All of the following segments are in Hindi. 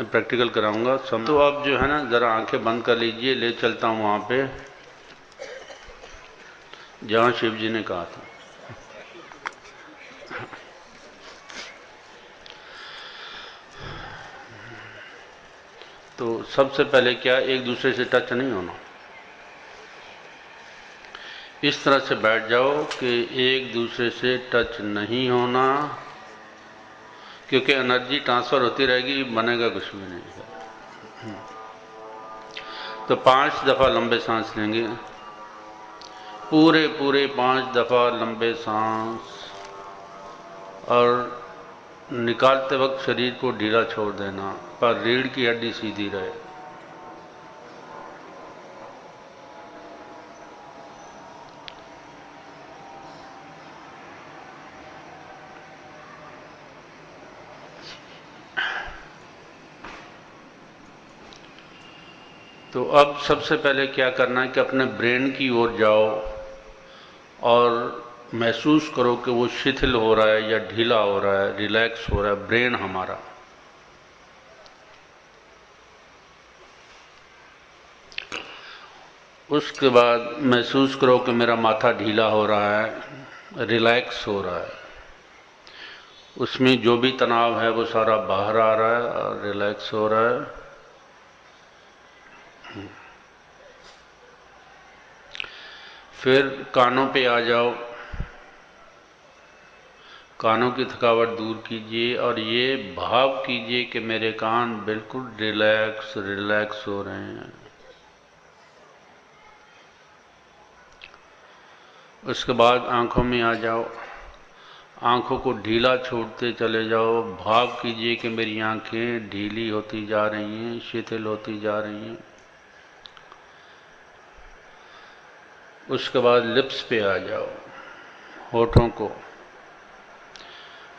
प्रैक्टिकल कराऊंगा सब। तो आप जो है ना ज़रा आंखें बंद कर लीजिए, ले चलता हूँ वहाँ पे जहाँ शिव जी ने कहा था। तो सबसे पहले क्या, एक दूसरे से टच नहीं होना। इस तरह से बैठ जाओ कि एक दूसरे से टच नहीं होना, क्योंकि एनर्जी ट्रांसफ़र होती रहेगी, बनेगा कुछ भी नहीं। तो 5 दफ़ा लंबे सांस लेंगे, पूरे 5 दफ़ा लंबे सांस, और निकालते वक्त शरीर को ढीला छोड़ देना, पर रीढ़ की हड्डी सीधी रहे। तो अब सबसे पहले क्या करना है कि अपने ब्रेन की ओर जाओ और महसूस करो कि वो शिथिल हो रहा है या ढीला हो रहा है, रिलैक्स हो रहा है ब्रेन हमारा। उसके बाद महसूस करो कि मेरा माथा ढीला हो रहा है, रिलैक्स हो रहा है, उसमें जो भी तनाव है वो सारा बाहर आ रहा है और रिलैक्स हो रहा है। फिर कानों पे आ जाओ, कानों की थकावट दूर कीजिए और ये भाव कीजिए कि मेरे कान बिल्कुल रिलैक्स रिलैक्स हो रहे हैं। उसके बाद आंखों में आ जाओ, आंखों को ढीला छोड़ते चले जाओ, भाव कीजिए कि मेरी आंखें ढीली होती जा रही हैं, शिथिल होती जा रही हैं। उसके बाद लिप्स पे आ जाओ, होठों को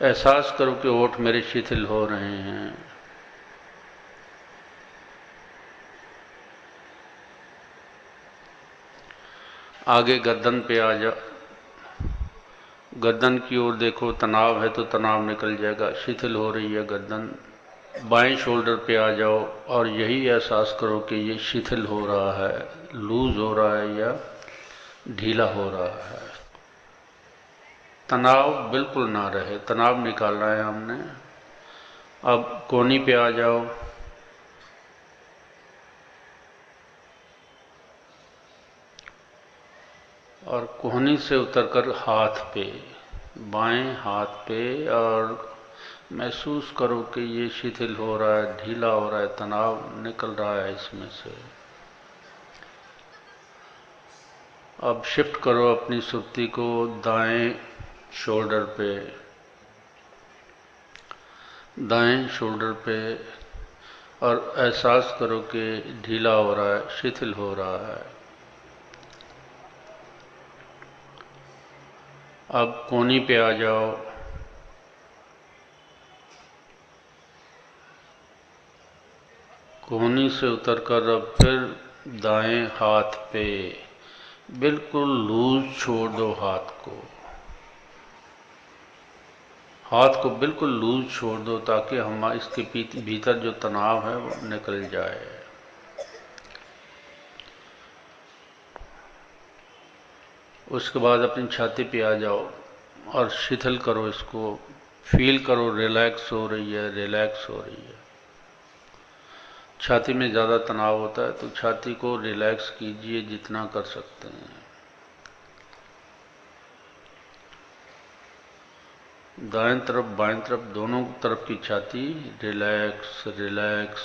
एहसास करो कि होठ मेरे शिथिल हो रहे हैं। आगे गर्दन पे आ जाओ, गर्दन की ओर देखो, तनाव है तो तनाव निकल जाएगा, शिथिल हो रही है गर्दन। बाएं शोल्डर पे आ जाओ और यही एहसास करो कि ये शिथिल हो रहा है, लूज हो रहा है या ढीला हो रहा है। तनाव बिल्कुल ना रहे, तनाव निकालना है हमने। अब कोहनी पे आ जाओ, और कोहनी से उतरकर हाथ पे, बाएं हाथ पे, और महसूस करो कि ये शिथिल हो रहा है, ढीला हो रहा है, तनाव निकल रहा है इसमें से। अब शिफ्ट करो अपनी सुर्ती को दाएं शोल्डर पे, दाएं शोल्डर पे, और एहसास करो कि ढीला हो रहा है, शिथिल हो रहा है। अब कोहनी पे आ जाओ, कोहनी से उतरकर अब फिर दाएं हाथ पे, बिल्कुल लूज छोड़ दो हाथ को, हाथ को बिल्कुल लूज छोड़ दो ताकि हम इसके भीतर जो तनाव है वो निकल जाए। उसके बाद अपनी छाती पे आ जाओ और शिथिल करो इसको, फील करो रिलैक्स हो रही है, रिलैक्स हो रही है। छाती में ज़्यादा तनाव होता है तो छाती को रिलैक्स कीजिए जितना कर सकते हैं। दाएं तरफ बाएं तरफ दोनों तरफ की छाती रिलैक्स रिलैक्स।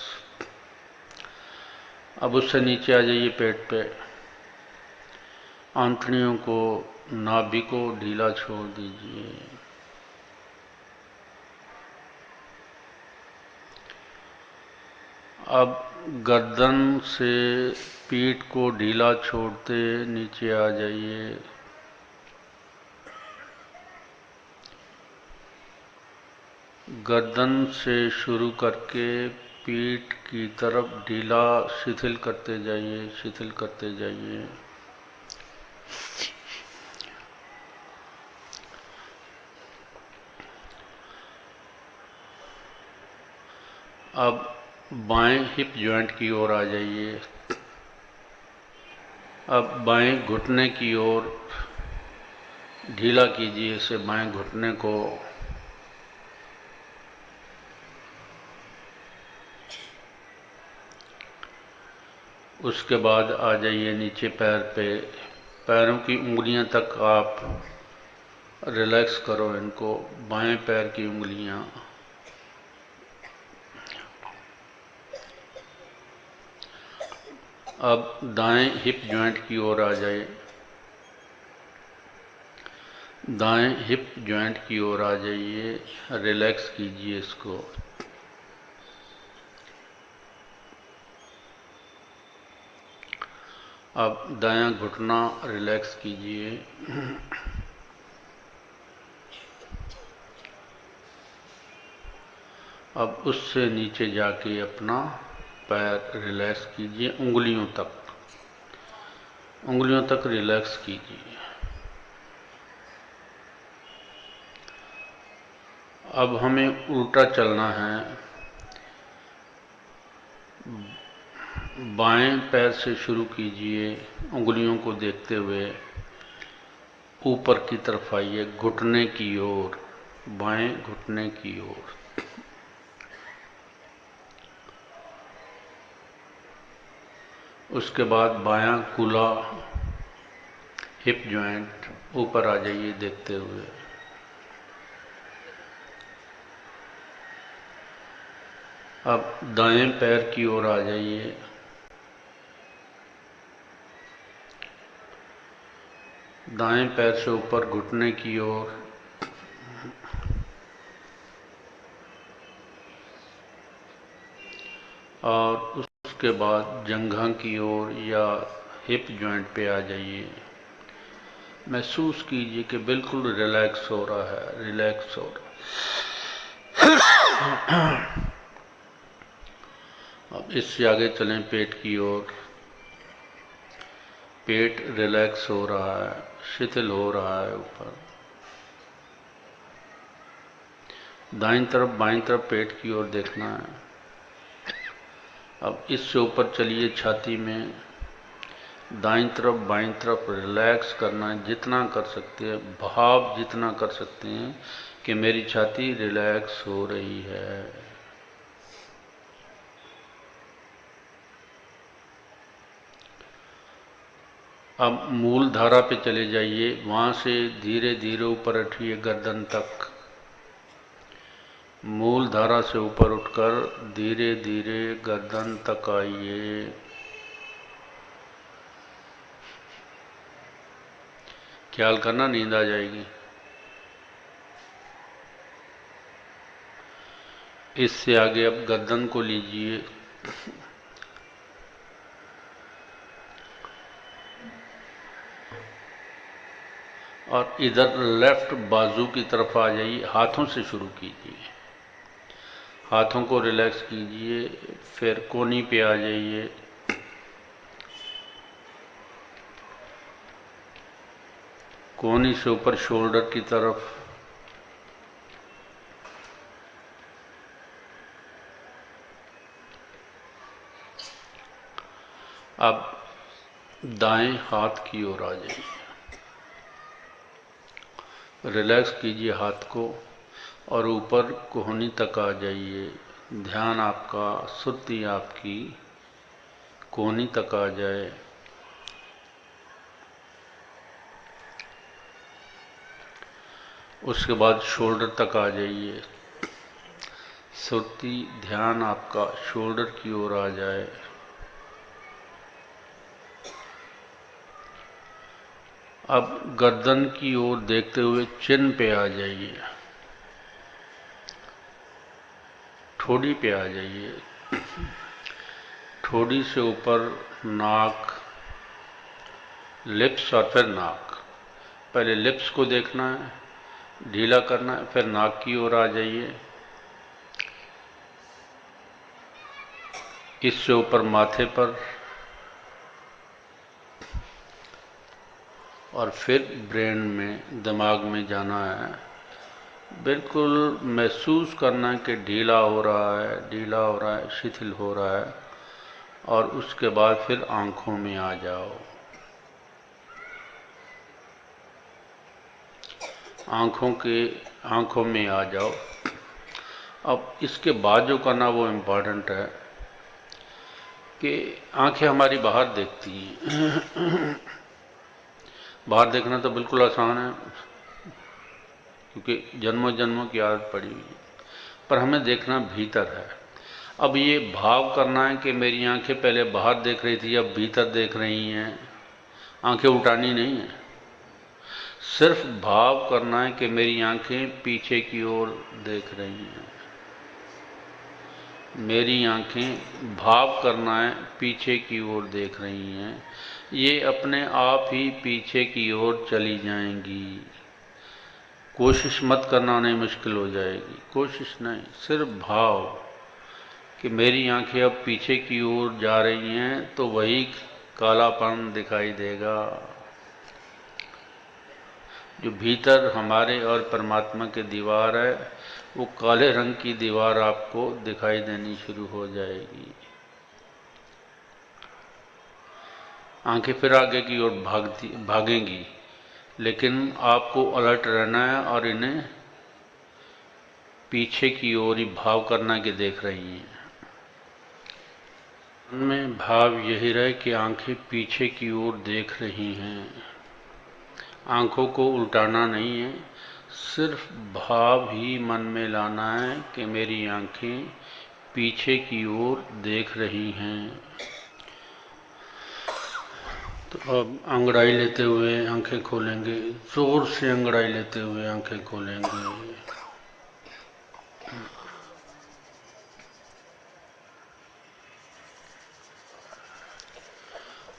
अब उससे नीचे आ जाइए पेट पे, आंतड़ियों को, नाभि को ढीला छोड़ दीजिए। अब गर्दन से पीठ को ढीला छोड़ते नीचे आ जाइए। गर्दन से शुरू करके पीठ की तरफ ढीला शिथिल करते जाइए, शिथिल करते जाइए। अब बाएं हिप जॉइंट की ओर आ जाइए। अब बाएं घुटने की ओर ढीला कीजिए इसे, बाएं घुटने को। उसके बाद आ जाइए नीचे पैर पे, पैरों की उंगलियां तक आप रिलैक्स करो इनको, बाएं पैर की उंगलियां। अब दाएं हिप जॉइंट की ओर आ जाए, दाएं हिप जॉइंट की ओर आ जाइए, रिलैक्स कीजिए इसको। अब दायां घुटना रिलैक्स कीजिए। अब उससे नीचे जाके अपना पैर रिलैक्स कीजिए, उंगलियों तक, उंगलियों तक रिलैक्स कीजिए। अब हमें उल्टा चलना है। बाएं पैर से शुरू कीजिए, उंगलियों को देखते हुए ऊपर की तरफ आइए, घुटने की ओर, बाएं घुटने की ओर। उसके बाद बायां कूल्हा हिप जॉइंट ऊपर आ जाइए देखते हुए। अब दाएं पैर की ओर आ जाइए, दाएं पैर से ऊपर घुटने की ओर, और उसके बाद जंघा की ओर या हिप जॉइंट पे आ जाइए। महसूस कीजिए कि बिल्कुल रिलैक्स हो रहा है, रिलैक्स हो रहा है। अब इससे आगे चलें पेट की ओर। पेट रिलैक्स हो रहा है, शिथिल हो रहा है ऊपर। दाईं तरफ बाईं तरफ पेट की ओर देखना है। अब इससे ऊपर चलिए छाती में, दाईं तरफ बाईं तरफ रिलैक्स करना है, जितना कर सकते हैं, भाव जितना कर सकते हैं कि मेरी छाती रिलैक्स हो रही है। अब मूल धारा पे चले जाइए, वहां से धीरे धीरे ऊपर उठिए गर्दन तक। मूल धारा से ऊपर उठकर धीरे धीरे गर्दन तक आइए। ख्याल करना नींद आ जाएगी। इससे आगे अब गर्दन को लीजिए, और इधर लेफ्ट बाजू की तरफ आ जाइए। हाथों से शुरू कीजिए, हाथों को रिलैक्स कीजिए, फिर कोहनी पे आ जाइए। कोहनी से ऊपर शोल्डर की तरफ। अब दाएं हाथ की ओर आ जाइए, रिलैक्स कीजिए हाथ को और ऊपर कोहनी तक आ जाइए। ध्यान आपका, सुर्ती आपकी कोहनी तक आ जाए। उसके बाद शोल्डर तक आ जाइए। सुर्ती ध्यान आपका शोल्डर की ओर आ जाए। अब गर्दन की ओर देखते हुए चिन पे आ जाइए, ठोड़ी पे आ जाइए। ठोड़ी से ऊपर नाक, लिप्स और फिर नाक। पहले लिप्स को देखना है, ढीला करना है, फिर नाक की ओर आ जाइए। इससे ऊपर माथे पर, और फिर ब्रेन में, दिमाग में जाना है। बिल्कुल महसूस करना कि ढीला हो रहा है, ढीला हो रहा है, शिथिल हो रहा है। और उसके बाद फिर आंखों में आ जाओ, आंखों में आ जाओ। अब इसके बाद जो करना वो इम्पॉर्टेंट है कि आंखें हमारी बाहर देखती हैं। बाहर देखना तो बिल्कुल आसान है क्योंकि जन्मों जन्मों की आदत पड़ी हुई है, पर हमें देखना भीतर है। अब ये भाव करना है कि मेरी आंखें पहले बाहर देख रही थी, अब भीतर देख रही हैं। आंखें उल्टानी नहीं है, सिर्फ भाव करना है कि मेरी आंखें पीछे की ओर देख रही हैं। मेरी आंखें भाव करना है पीछे की ओर देख रही हैं। ये अपने आप ही पीछे की ओर चली जाएंगी। कोशिश मत करना, नहीं मुश्किल हो जाएगी। कोशिश नहीं, सिर्फ भाव कि मेरी आंखें अब पीछे की ओर जा रही हैं, तो वही कालापन दिखाई देगा। जो भीतर हमारे और परमात्मा की दीवार है, वो काले रंग की दीवार आपको दिखाई देनी शुरू हो जाएगी। आंखें फिर आगे की ओर भागेंगी, लेकिन आपको अलर्ट रहना है और इन्हें पीछे की ओर ही भाव करना कि देख रही हैं। मन में भाव यही रहे कि आंखें पीछे की ओर देख रही हैं। आंखों को उल्टाना नहीं है, सिर्फ भाव ही मन में लाना है कि मेरी आंखें पीछे की ओर देख रही हैं। तो अब अंगड़ाई लेते हुए आंखें खोलेंगे, जोर से अंगड़ाई लेते हुए आंखें खोलेंगे।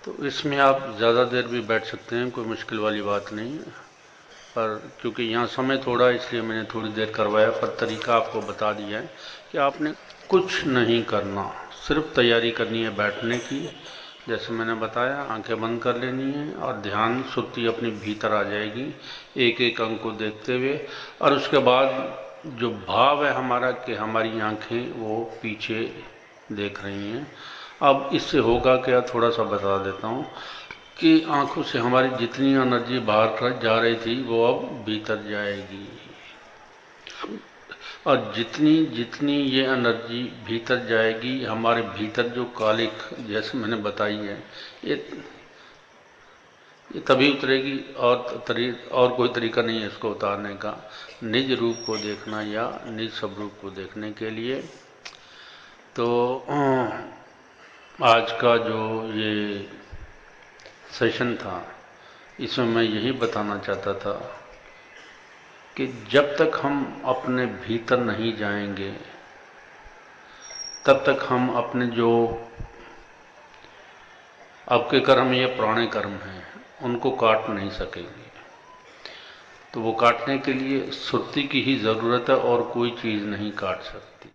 तो इसमें आप ज़्यादा देर भी बैठ सकते हैं, कोई मुश्किल वाली बात नहीं है। पर क्योंकि यहाँ समय थोड़ा, इसलिए मैंने थोड़ी देर करवाया, पर तरीका आपको बता दिया है कि आपने कुछ नहीं करना, सिर्फ तैयारी करनी है बैठने की। जैसे मैंने बताया, आंखें बंद कर लेनी है और ध्यान सुर्ती अपनी भीतर आ जाएगी, एक एक अंक को देखते हुए। और उसके बाद जो भाव है हमारा कि हमारी आंखें वो पीछे देख रही हैं। अब इससे होगा क्या, थोड़ा सा बता देता हूँ कि आंखों से हमारी जितनी एनर्जी बाहर जा रही थी वो अब भीतर जाएगी। और जितनी जितनी ये एनर्जी भीतर जाएगी, हमारे भीतर जो कालिक, जैसे मैंने बताई है, ये तभी उतरेगी। और कोई तरीका नहीं है इसको उतारने का, निज रूप को देखना या निज स्वरूप को देखने के लिए। तो आज का जो ये सेशन था, इसमें मैं यही बताना चाहता था कि जब तक हम अपने भीतर नहीं जाएंगे, तब तक हम अपने जो अब के कर्म या पुराने कर्म हैं, उनको काट नहीं सकेंगे। तो वो काटने के लिए सुरती की ही ज़रूरत है और कोई चीज़ नहीं काट सकती।